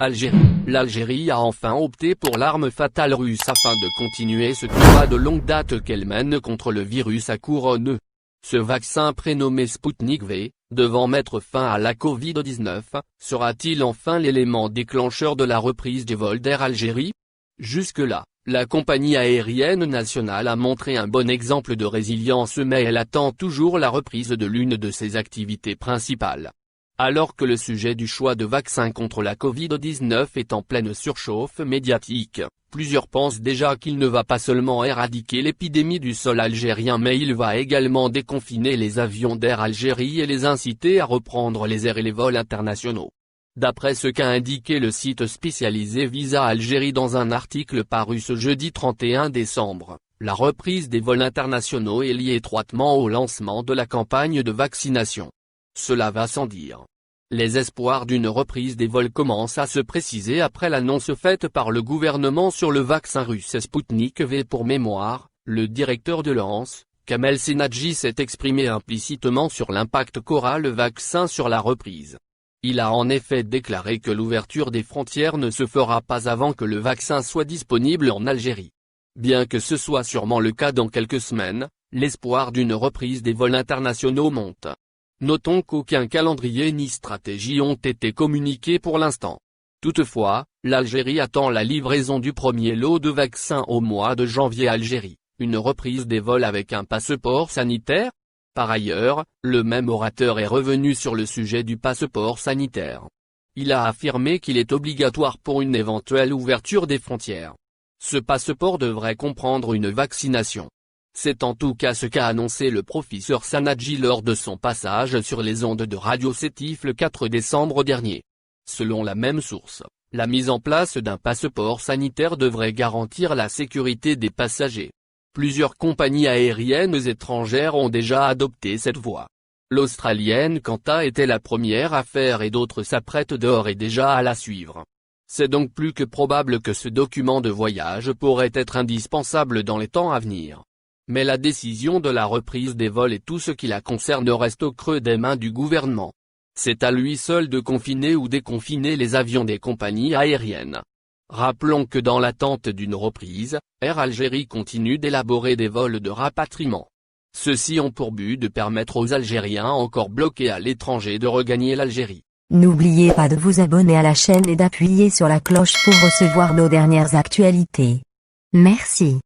Algérie. L'Algérie a enfin opté pour l'arme fatale russe afin de continuer ce combat de longue date qu'elle mène contre le virus à couronne. Ce vaccin prénommé Sputnik V, devant mettre fin à la Covid-19, sera-t-il enfin l'élément déclencheur de la reprise des vols d'Air Algérie? Jusque-là, la compagnie aérienne nationale a montré un bon exemple de résilience mais elle attend toujours la reprise de l'une de ses activités principales. Alors que le sujet du choix de vaccin contre la Covid-19 est en pleine surchauffe médiatique, plusieurs pensent déjà qu'il ne va pas seulement éradiquer l'épidémie du sol algérien mais il va également déconfiner les avions d'Air Algérie et les inciter à reprendre les airs et les vols internationaux. D'après ce qu'a indiqué le site spécialisé Visa Algérie dans un article paru ce jeudi 31 décembre, la reprise des vols internationaux est liée étroitement au lancement de la campagne de vaccination. Cela va sans dire. Les espoirs d'une reprise des vols commencent à se préciser après l'annonce faite par le gouvernement sur le vaccin russe Sputnik V. Pour mémoire, le directeur de l'ANS, Kamel Senadji, s'est exprimé implicitement sur l'impact qu'aura le vaccin sur la reprise. Il a en effet déclaré que l'ouverture des frontières ne se fera pas avant que le vaccin soit disponible en Algérie. Bien que ce soit sûrement le cas dans quelques semaines, l'espoir d'une reprise des vols internationaux monte. Notons qu'aucun calendrier ni stratégie ont été communiqués pour l'instant. Toutefois, l'Algérie attend la livraison du premier lot de vaccins au mois de janvier. Algérie, une reprise des vols avec un passeport sanitaire? Par ailleurs, le même orateur est revenu sur le sujet du passeport sanitaire. Il a affirmé qu'il est obligatoire pour une éventuelle ouverture des frontières. Ce passeport devrait comprendre une vaccination. C'est en tout cas ce qu'a annoncé le professeur Senadji lors de son passage sur les ondes de Radio Sétif le 4 décembre dernier. Selon la même source, la mise en place d'un passeport sanitaire devrait garantir la sécurité des passagers. Plusieurs compagnies aériennes étrangères ont déjà adopté cette voie. L'australienne Qantas était la première à faire et d'autres s'apprêtent d'ores et déjà à la suivre. C'est donc plus que probable que ce document de voyage pourrait être indispensable dans les temps à venir. Mais la décision de la reprise des vols et tout ce qui la concerne reste au creux des mains du gouvernement. C'est à lui seul de confiner ou déconfiner les avions des compagnies aériennes. Rappelons que dans l'attente d'une reprise, Air Algérie continue d'élaborer des vols de rapatriement. Ceux-ci ont pour but de permettre aux Algériens encore bloqués à l'étranger de regagner l'Algérie. N'oubliez pas de vous abonner à la chaîne et d'appuyer sur la cloche pour recevoir nos dernières actualités. Merci.